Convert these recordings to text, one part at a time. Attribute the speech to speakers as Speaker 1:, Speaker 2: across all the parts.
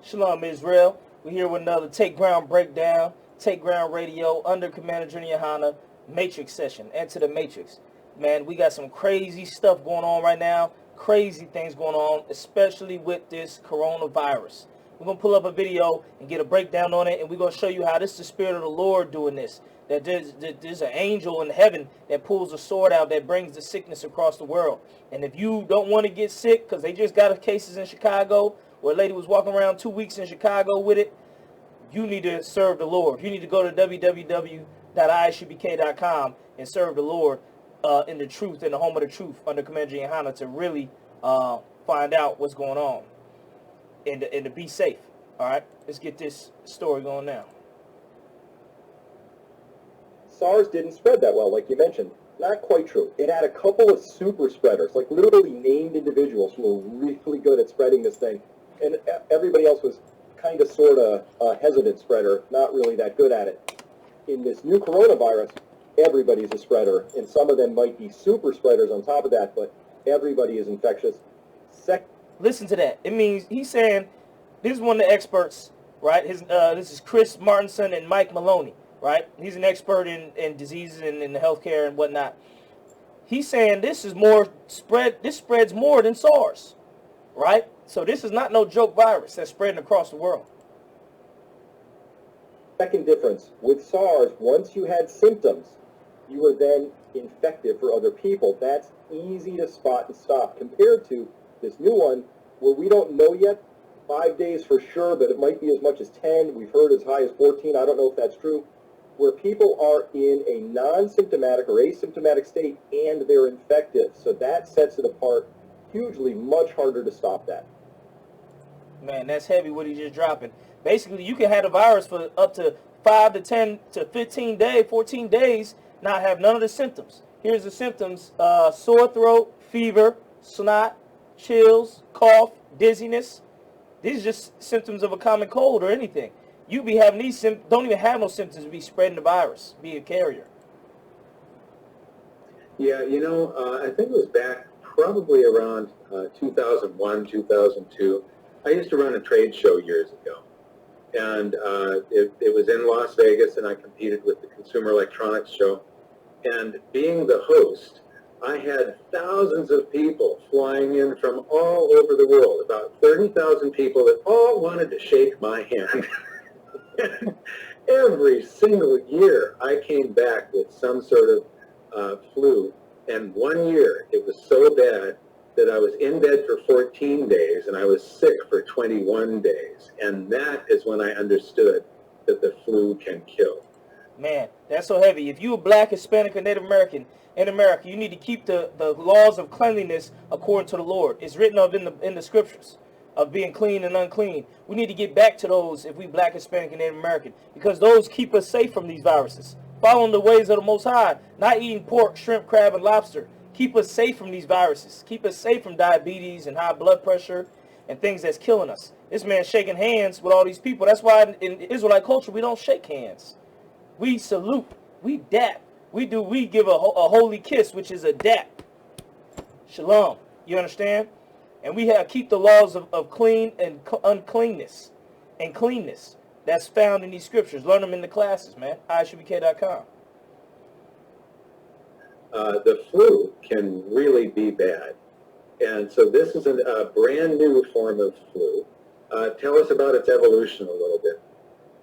Speaker 1: Shalom, Israel. We're here with another Take Ground Breakdown, Take Ground Radio, under Commander Gen.YAHANNA Matrix session. Enter the Matrix. Man, we got some crazy stuff going on right now. Crazy things going on, especially with this coronavirus. We're going to pull up a video and get a breakdown on it, and we're going to show you how this is the Spirit of the Lord doing this. That there's an angel in heaven that pulls a sword out that brings the sickness across the world. And if you don't want to get sick, because they just got cases in Chicago, where a lady was walking around 2 weeks in Chicago with it, you need to serve the Lord. You need to go to www.I.S.U.P.K.com and serve the Lord in the truth, in the home of the truth, under Commander Gen.YAHANNA, to really find out what's going on and to be safe. All right, let's get this story going now.
Speaker 2: SARS didn't spread that well, like you mentioned. Not quite true. It had a couple of super spreaders, like literally named individuals who were really good at spreading this thing. And everybody else was kind of, sort of a hesitant spreader, not really that good at it. In this new coronavirus, everybody's a spreader, and some of them might be super spreaders on top of that, but everybody is infectious.
Speaker 1: Listen to that. It means he's saying, this is one of the experts, right? This is Chris Martinson and Mike Maloney, right? He's an expert in diseases and in the healthcare and whatnot. He's saying this spreads more than SARS, right? So this is not no joke virus that's spreading across the world.
Speaker 2: Second difference, with SARS, once you had symptoms, you were then infected for other people. That's easy to spot and stop, compared to this new one, where we don't know yet, 5 days for sure, but it might be as much as 10. We've heard as high as 14. I don't know if that's true, where people are in a non-symptomatic or asymptomatic state and they're infected. So that sets it apart hugely, much harder to stop that.
Speaker 1: Man, that's heavy what he's just dropping. Basically, you can have the virus for up to 5 to 10 to 15 days, 14 days, not have none of the symptoms. Here's the symptoms: sore throat, fever, snot, chills, cough, dizziness. These are just symptoms of a common cold or anything. You be having these symptoms, don't even have no symptoms, be spreading the virus, be a carrier.
Speaker 3: Yeah, I think it was back probably around 2001, 2002. I used to run a trade show years ago, and it was in Las Vegas, and I competed with the Consumer Electronics Show. And being the host, I had thousands of people flying in from all over the world, about 30,000 people that all wanted to shake my hand. Every single year, I came back with some sort of flu, and one year it was so bad that I was in bed for 14 days and I was sick for 21 days. And that is when I understood that the flu can kill.
Speaker 1: Man, that's so heavy. If you're Black, Hispanic, or Native American in America, you need to keep the laws of cleanliness according to the Lord. It's written up in the scriptures of being clean and unclean. We need to get back to those if we Black, Hispanic, and Native American, because those keep us safe from these viruses. Following the ways of the Most High, not eating pork, shrimp, crab, and lobster. Keep us safe from these viruses. Keep us safe from diabetes and high blood pressure and things that's killing us. This man shaking hands with all these people. That's why in Israelite culture, we don't shake hands. We salute. We dap. We give a holy kiss, which is a dap. Shalom. You understand? And we keep the laws of clean and uncleanness and cleanness that's found in these scriptures. Learn them in the classes, man. ISUPK.com.
Speaker 3: The flu can really be bad. And so this is a brand new form of flu. Tell us about its evolution a little bit.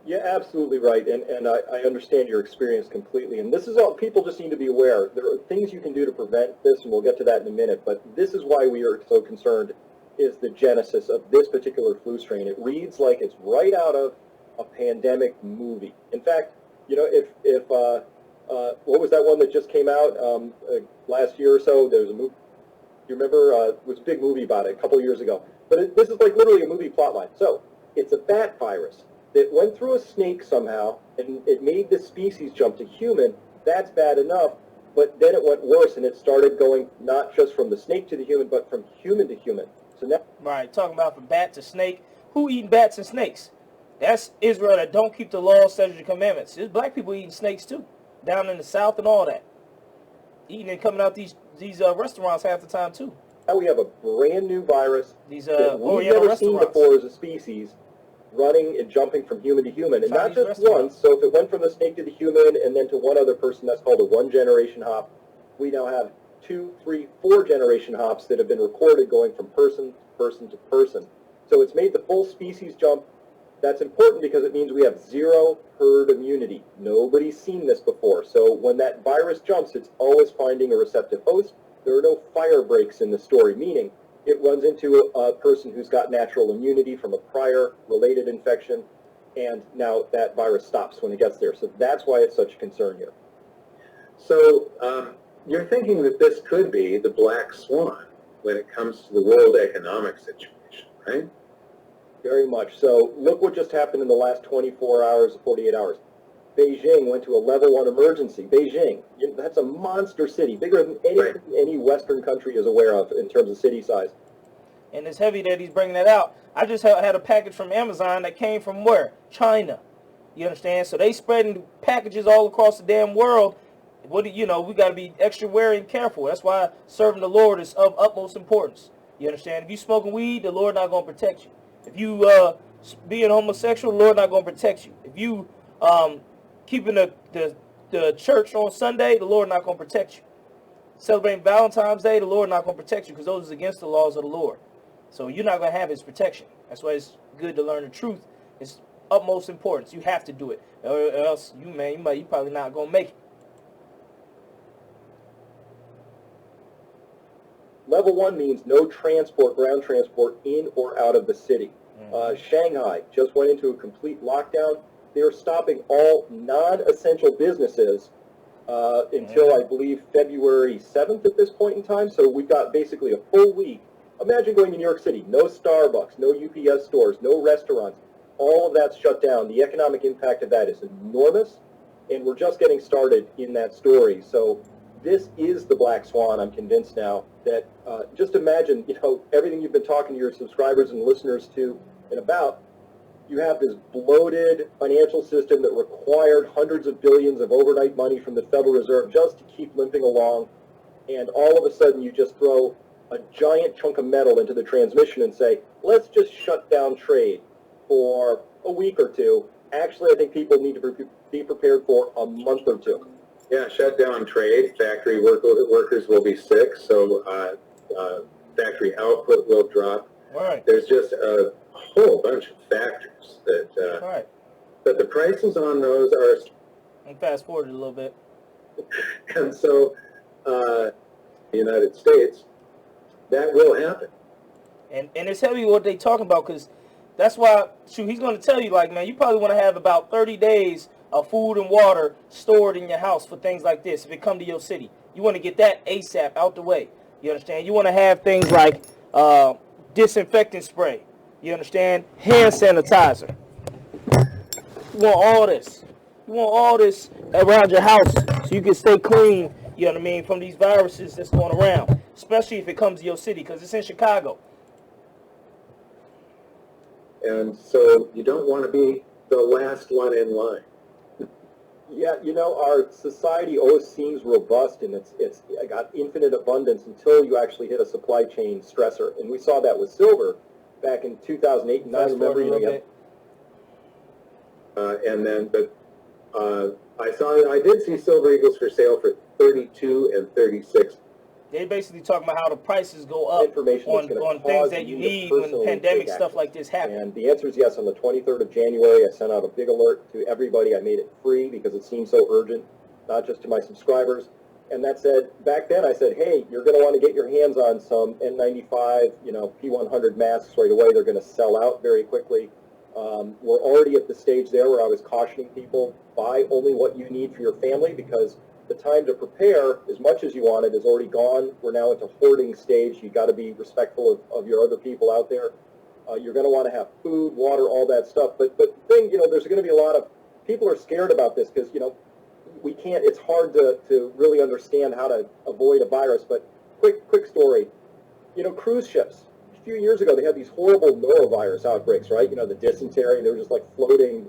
Speaker 2: Yeah, absolutely right, and I understand your experience completely. And this is all people just need to be aware. There are things you can do to prevent this, and we'll get to that in a minute. But this is why we are so concerned, is the genesis of this particular flu strain. It reads like it's right out of a pandemic movie. In fact, if what was that one that just came out last year or so? There was a movie. You remember? It was a big movie about it a couple of years ago. But this is like literally a movie plotline. So it's a bat virus that went through a snake somehow, and it made the species jump to human. That's bad enough, but then it went worse, and it started going not just from the snake to the human, but from human to human. So now,
Speaker 1: right, talking about from bat to snake. Who eating bats and snakes? That's Israel that don't keep the laws, statutes, and commandments. There's black people eating snakes too, down in the South and all that. Eating and coming out these restaurants half the time too.
Speaker 2: now we have a brand new virus
Speaker 1: These
Speaker 2: that we've
Speaker 1: Oriental
Speaker 2: never seen
Speaker 1: restaurants.
Speaker 2: before as a species, running and jumping from human to human, and not
Speaker 1: Chinese
Speaker 2: just
Speaker 1: restaurant.
Speaker 2: once. So if it went from the snake to the human and then to one other person, that's called a one-generation hop. We now have 2, 3, 4 generation hops that have been recorded going from person to person to person. So it's made the full species jump. That's important because it means we have zero herd immunity. Nobody's seen this before. So when that virus jumps, it's always finding a receptive host. There are no fire breaks in the story, meaning it runs into a person who's got natural immunity from a prior related infection, and now that virus stops when it gets there. So that's why it's such a concern here.
Speaker 3: So you're thinking that this could be the black swan when it comes to the world economic situation, right?
Speaker 2: Very much. So look what just happened in the last 24 hours, 48 hours. Beijing went to a level 1 emergency. Beijing, that's a monster city, bigger than anything any Western country is aware of in terms of city size.
Speaker 1: And it's heavy that he's bringing that out. I just had a package from Amazon that came from where? China. You understand? So they spreading packages all across the damn world. What do you know? We got to be extra wary and careful. That's why serving the Lord is of utmost importance. You understand? If you smoking weed, the Lord not going to protect you. If you being homosexual, the Lord not going to protect you. If you keeping the church on Sunday, the Lord not going to protect you. Celebrating Valentine's Day, the Lord not going to protect you because those is against the laws of the Lord. So you're not going to have his protection. That's why it's good to learn the truth. It's utmost importance. You have to do it, or else you probably not going to make it.
Speaker 2: Level 1 means no transport, ground transport, in or out of the city. Shanghai just went into a complete lockdown. They're stopping all non-essential businesses until, I believe, February 7th at this point in time. So we've got basically a full week. Imagine going to New York City. No Starbucks, no UPS stores, no restaurants. All of that's shut down. The economic impact of that is enormous, and we're just getting started in that story. So this is the black swan, I'm convinced now, that just imagine, everything you've been talking to your subscribers and listeners to and about. You have this bloated financial system that required hundreds of billions of overnight money from the Federal Reserve just to keep limping along, and all of a sudden you just throw a giant chunk of metal into the transmission and say, let's just shut down trade for a week or two. Actually, I think people need to be prepared for a month or two.
Speaker 3: Yeah, shut down trade. Factory workers will be sick, so factory output will drop.
Speaker 1: Right.
Speaker 3: There's just a whole bunch of factors that
Speaker 1: Right.
Speaker 3: but the prices on those are.
Speaker 1: And fast forward a little bit.
Speaker 3: And so, the United States, that will happen.
Speaker 1: And it's heavy what they talking about, because that's why, he's going to tell you, like, man, you probably want to have about 30 days of food and water stored in your house for things like this. If it come to your city, you want to get that ASAP out the way. You understand? You want to have things like disinfectant spray. You understand? Hand sanitizer. You want all this. You want all this around your house so you can stay clean, you know what I mean, from these viruses that's going around, especially if it comes to your city, because it's in Chicago.
Speaker 3: And so you don't want to be the last one in line.
Speaker 2: Yeah, our society always seems robust and it's got infinite abundance until you actually hit a supply chain stressor. And we saw that with silver back in 2008 and 9. Remember,
Speaker 3: I did see Silver Eagles for sale for 32 and 36.
Speaker 1: They basically talking about how the prices go up on things that you need when pandemic stuff like this happens.
Speaker 2: And the answer is yes. On the 23rd of January, I sent out a big alert to everybody. I made it free because it seemed so urgent, not just to my subscribers. And that said, back then I said, hey, you're going to want to get your hands on some N95, P100 masks right away. They're going to sell out very quickly. We're already at the stage there where I was cautioning people, buy only what you need for your family, because the time to prepare as much as you wanted is already gone. We're now into hoarding stage. You've got to be respectful of your other people out there. You're going to want to have food, water, all that stuff. But the thing, there's going to be a lot of people are scared about this because, we can't, it's hard to really understand how to avoid a virus. But quick story, cruise ships. A few years ago, they had these horrible norovirus outbreaks, right? The dysentery, they were just like floating,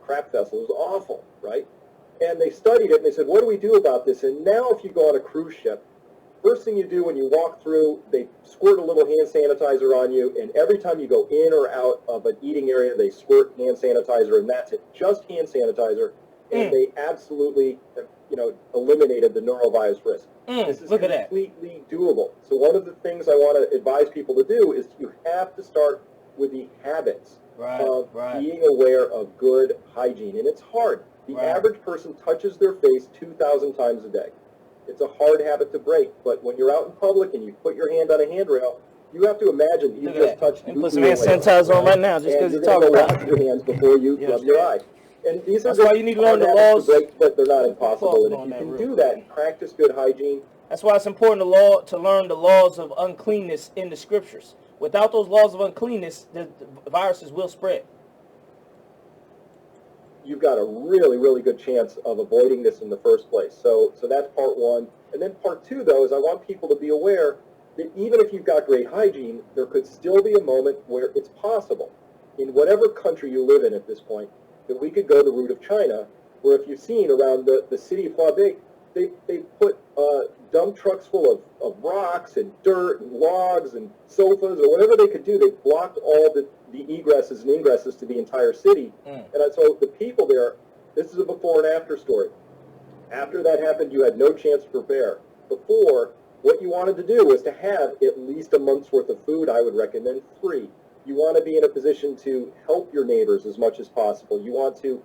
Speaker 2: crap vessels. It was awful, right? And they studied it, and they said, what do we do about this? And now if you go on a cruise ship, First thing you do when you walk through, they squirt a little hand sanitizer on you, and every time you go in or out of an eating area, they squirt hand sanitizer, and that's it, just hand sanitizer, and they absolutely, eliminated the norovirus risk. This is completely doable. So one of the things I want to advise people to do is you have to start with the habits of being aware of good hygiene, and it's hard. The average person touches their face 2,000 times a day. It's a hard habit to break, but when you're out in public and you put your hand on a handrail, you have to imagine you just touched.
Speaker 1: And put some hand sanitizer on right now, just because you're talking about it.
Speaker 2: Wash your hands before you rub your eye. And these are
Speaker 1: why you need to learn the laws.
Speaker 2: To break, but they're not impossible. And if you can do that, practice good hygiene.
Speaker 1: That's why it's important to learn the laws of uncleanness in the scriptures. Without those laws of uncleanness, the viruses will spread.
Speaker 2: You've got a really, really good chance of avoiding this in the first place. So that's part one. And then part two, though, is I want people to be aware that even if you've got great hygiene, there could still be a moment where it's possible, in whatever country you live in at this point, that we could go the route of China, where if you've seen around the city of Hubei, they put dump trucks full of rocks and dirt and logs and sofas or whatever they could do. They blocked all the egresses and ingresses to the entire city. And so the people there, this is a before and after story. After that happened, you had no chance to prepare. Before, what you wanted to do was to have at least a month's worth of food. I would recommend 3. You want to be in a position to help your neighbors as much as possible. You want to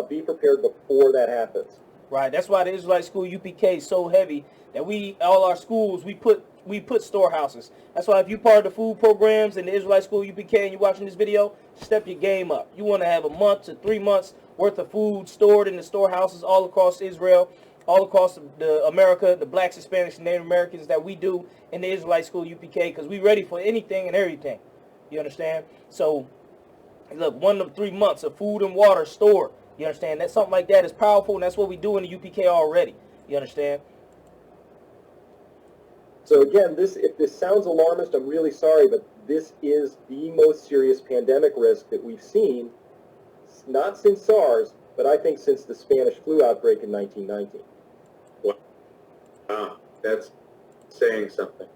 Speaker 2: be prepared before that happens.
Speaker 1: Right. That's why the Israelite school UPK is so heavy that all our schools, we put storehouses. That's why if you're part of the food programs in the Israelite school UPK and you're watching this video, step your game up. You want to have a month to 3 months worth of food stored in the storehouses all across Israel, all across the America, the blacks, Hispanics, and Native Americans that we do in the Israelite school UPK, because we're ready for anything and everything. You understand? So, look, 1 to 3 months of food and water stored. You understand? That something like that is powerful, and that's what we do in the UPK already. You understand?
Speaker 2: So again, if this sounds alarmist, I'm really sorry, but this is the most serious pandemic risk that we've seen, not since SARS, but I think since the Spanish flu outbreak in 1919.
Speaker 3: Wow, that's saying something.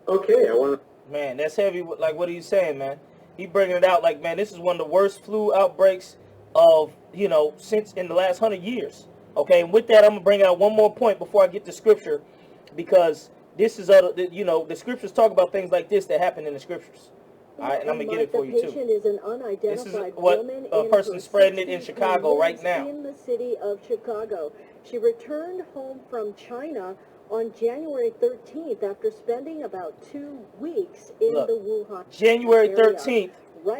Speaker 3: Okay, I want to...
Speaker 1: Man, that's heavy. Like, what are you saying, man? He bringing it out like, man, this is one of the worst flu outbreaks of, since in the last 100 years. Okay, and with that, I'm going to bring out one more point before I get to scripture, because this is, the scriptures talk about things like this that happen in the scriptures. All right, and I'm going to get it for you, too.
Speaker 4: Is an unidentified
Speaker 1: this is what a person spreading it in Chicago right now.
Speaker 4: In the city of Chicago. She returned home from China on January 13th after spending about 2 weeks in the Wuhan
Speaker 1: January
Speaker 4: area.
Speaker 1: 13th.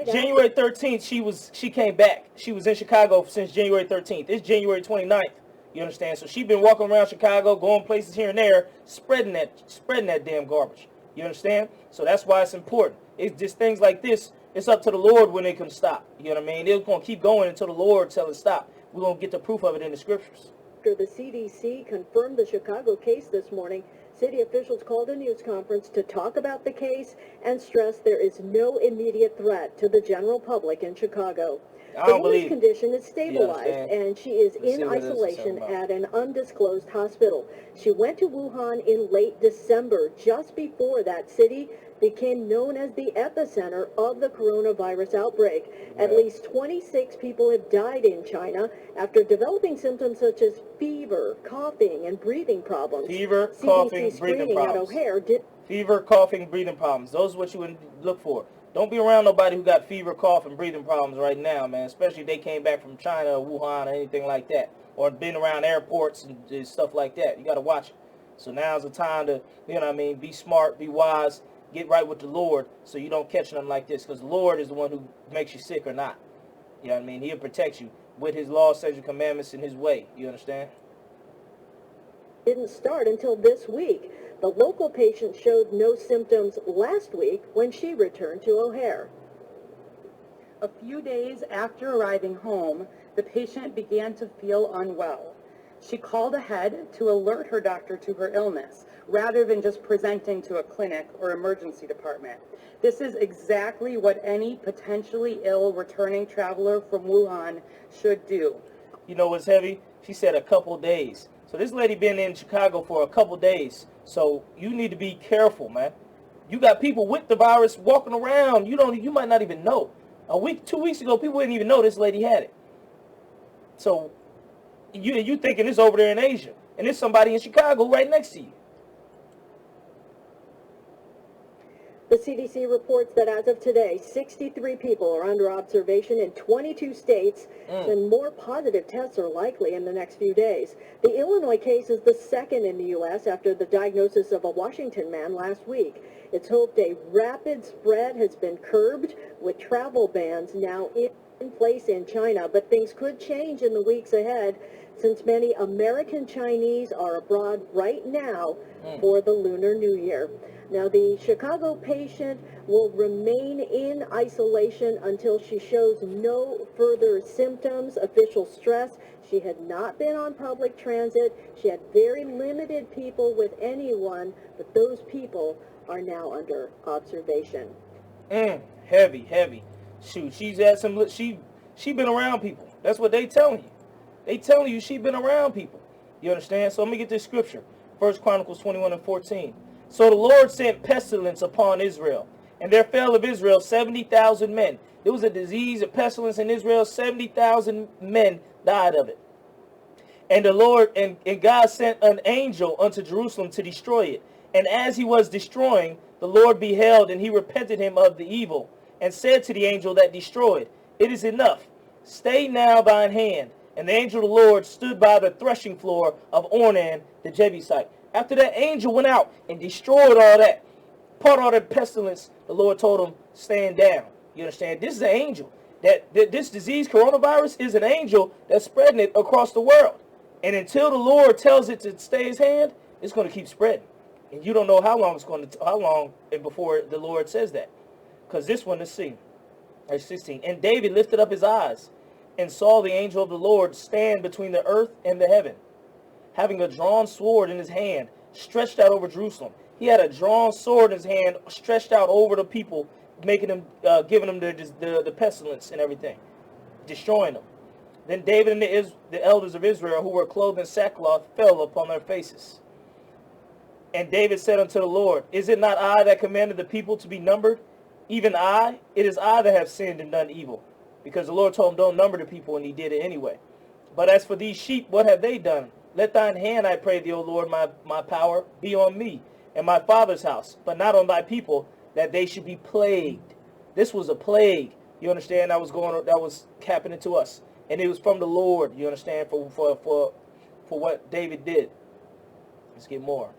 Speaker 1: January 13th, she came back. She was in Chicago since January 13th. It's January 29th. You understand? So she's been walking around Chicago, going places here and there, spreading that damn garbage. You understand? So that's why it's important. It's just things like this. It's up to the Lord when they can stop. You know what I mean? They're going to keep going until the Lord tells it stop. We're going to get the proof of it in the scriptures.
Speaker 4: After the CDC confirmed the Chicago case this morning, city officials called a news conference to talk about the case and stress there is no immediate threat to the general public in Chicago. The woman's condition is stabilized, and she is in isolation at an undisclosed hospital. She went to Wuhan in late December, just before that city became known as the epicenter of the coronavirus outbreak. At least 26 people have died in China after developing symptoms such as fever, coughing, and breathing problems.
Speaker 1: Fever, coughing, breathing problems. Fever, coughing, breathing problems. Those are what you would look for. Don't be around nobody who got fever, cough, and breathing problems right now, man. Especially if they came back from China or Wuhan or anything like that. Or been around airports and stuff like that. You got to watch it. So now's the time to, be smart, be wise, get right with the Lord so you don't catch nothing like this. Because the Lord is the one who makes you sick or not. You know what I mean? He'll protect you with his laws, statutes, commandments, and his way. You understand?
Speaker 4: Didn't start until this week. The local patient showed no symptoms last week when she returned to O'Hare.
Speaker 5: A few days after arriving home, the patient began to feel unwell. She called ahead to alert her doctor to her illness, rather than just presenting to a clinic or emergency department. This is exactly what any potentially ill returning traveler from Wuhan should do.
Speaker 1: You know what's heavy? She said a couple days. So this lady been in Chicago for a couple days. So you need to be careful, man. You got people with the virus walking around. You might not even know. 2 weeks ago, people didn't even know this lady had it. So you thinking it's over there in Asia, and there's somebody in Chicago right next to you.
Speaker 4: The CDC reports that as of today, 63 people are under observation in 22 states, and more positive tests are likely in the next few days. The Illinois case is the second in the U.S. after the diagnosis of a Washington man last week. It's hoped a rapid spread has been curbed, with travel bans now in place in China, but things could change in the weeks ahead since many American Chinese are abroad right now for the Lunar New Year. Now, the Chicago patient will remain in isolation until she shows no further symptoms. Officials stress she had not been on public transit. She had very limited people with anyone, but those people are now under observation.
Speaker 1: Heavy. Shoot, she's had some. She been around people. That's what they telling you. They telling you she been around people. You understand? So let me get this scripture. 1 Chronicles 21:14. So the Lord sent pestilence upon Israel, and there fell of Israel 70,000 men. There was a disease, a pestilence in Israel. 70,000 men died of it. And the Lord and God sent an angel unto Jerusalem to destroy it. And as he was destroying, the Lord beheld, and he repented him of the evil, and said to the angel that destroyed, It is enough. Stay now thine hand. And the angel of the Lord stood by the threshing floor of Ornan the Jebusite. After that angel went out and destroyed all that, part all that pestilence, the Lord told him, stand down. You understand? This is an angel. This disease, coronavirus, is an angel that's spreading it across the world. And until the Lord tells it to stay his hand, it's going to keep spreading. And you don't know how long before the Lord says that. Because this one is seen. Verse 16. And David lifted up his eyes and saw the angel of the Lord stand between the earth and the heaven, having a drawn sword in his hand, stretched out over Jerusalem. He had a drawn sword in his hand, stretched out over the people, making them, giving them the pestilence and everything, destroying them. Then David and the elders of Israel, who were clothed in sackcloth, fell upon their faces. And David said unto the Lord, Is it not I that commanded the people to be numbered? Even I? It is I that have sinned and done evil. Because the Lord told him, don't number the people, and he did it anyway. But as for these sheep, what have they done? Let thine hand, I pray thee, O Lord, my power, be on me and my father's house, but not on thy people, that they should be plagued. This was a plague, you understand, that was happening to us. And it was from the Lord, you understand, for what David did. Let's get more.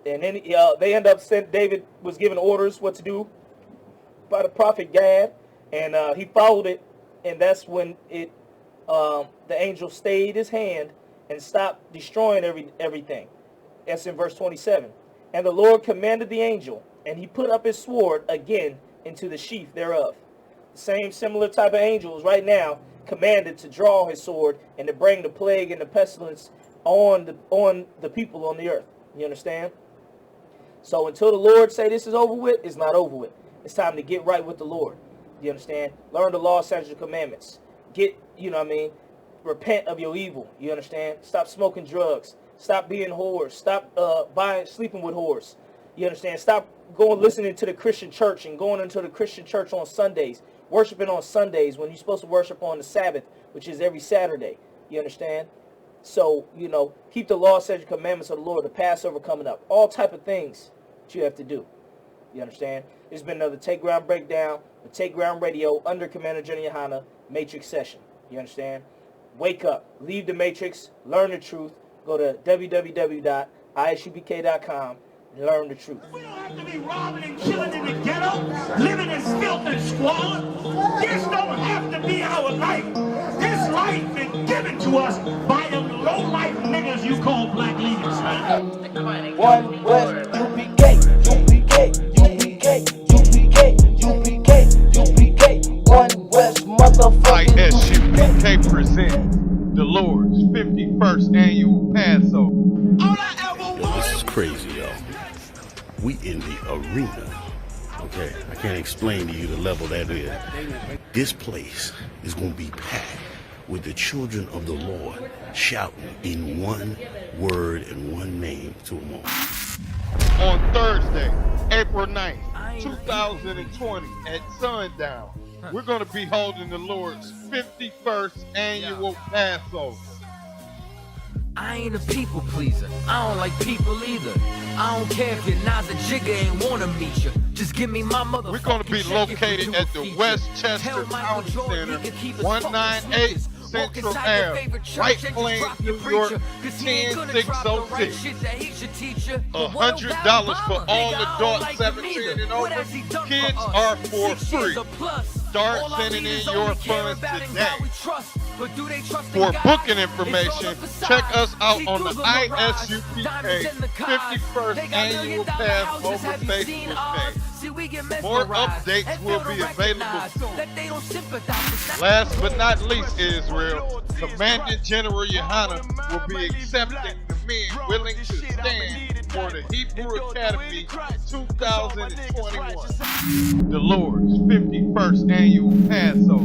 Speaker 1: And then they end up David was given orders what to do by the prophet Gad, and he followed it, and that's when the angel stayed his hand and stopped destroying everything. That's in verse 27. And the Lord commanded the angel, and he put up his sword again into the sheath thereof. The same similar type of angel is right now commanded to draw his sword and to bring the plague and the pestilence on the people on the earth. You understand? So until the Lord say this is over with, it's not over with. It's time to get right with the Lord. You understand? Learn the law, statutes, and commandments. Repent of your evil. You understand? Stop smoking drugs. Stop being whores. Stop sleeping with whores. You understand? Stop listening to the Christian church and going into the Christian church on Sundays. Worshiping on Sundays when you're supposed to worship on the Sabbath, which is every Saturday. You understand? So, keep the law, statutes, and commandments of the Lord. The Passover coming up. All type of things that you have to do. You understand? There's been another Take Ground Breakdown, the Take Ground Radio under Commander GEN.YAHANNA Matrix session. You understand? Wake up. Leave the Matrix. Learn the truth. Go to www.ISUPK.com and learn the truth.
Speaker 6: We don't have to be robbing and killing in the ghetto, living in filth and squalor. This don't have to be our life. This life been given to us by them low-life niggas you call black leaders.
Speaker 1: One West, UPK, UPK, UPK, UPK, UPK, UPK, One West, motherfucking
Speaker 7: I.S.U.P.K. presents the Lord's 51st annual Passover.
Speaker 8: Yo, this is crazy, yo. We in the arena. Okay, I can't explain to you the level that is. This place is gonna be packed with the children of the Lord, shouting in one word and one name to them all.
Speaker 7: On Thursday, April 9th, 2020 at sundown, we're going to be holding the Lord's 51st annual Passover.
Speaker 9: I ain't a people pleaser. I don't like people either. I don't care if your Nas a jigger ain't wanna meet you. Just give me my mother.
Speaker 7: We're going to be located at the Westchester County Center, 198 Central Ave, White Plains, New York, 10606. $100 for all adults 17 and over. Kids are for free. Start sending in your funds today. For booking information, check us out on the I.S.U.P.K 51st Annual Passover Facebook page. More updates will be available soon. Last but not least, Israel, Commandant General Yohanna will be accepting the men willing to stand for the Hebrew Academy 2021. The Lord's 51st Annual Passover.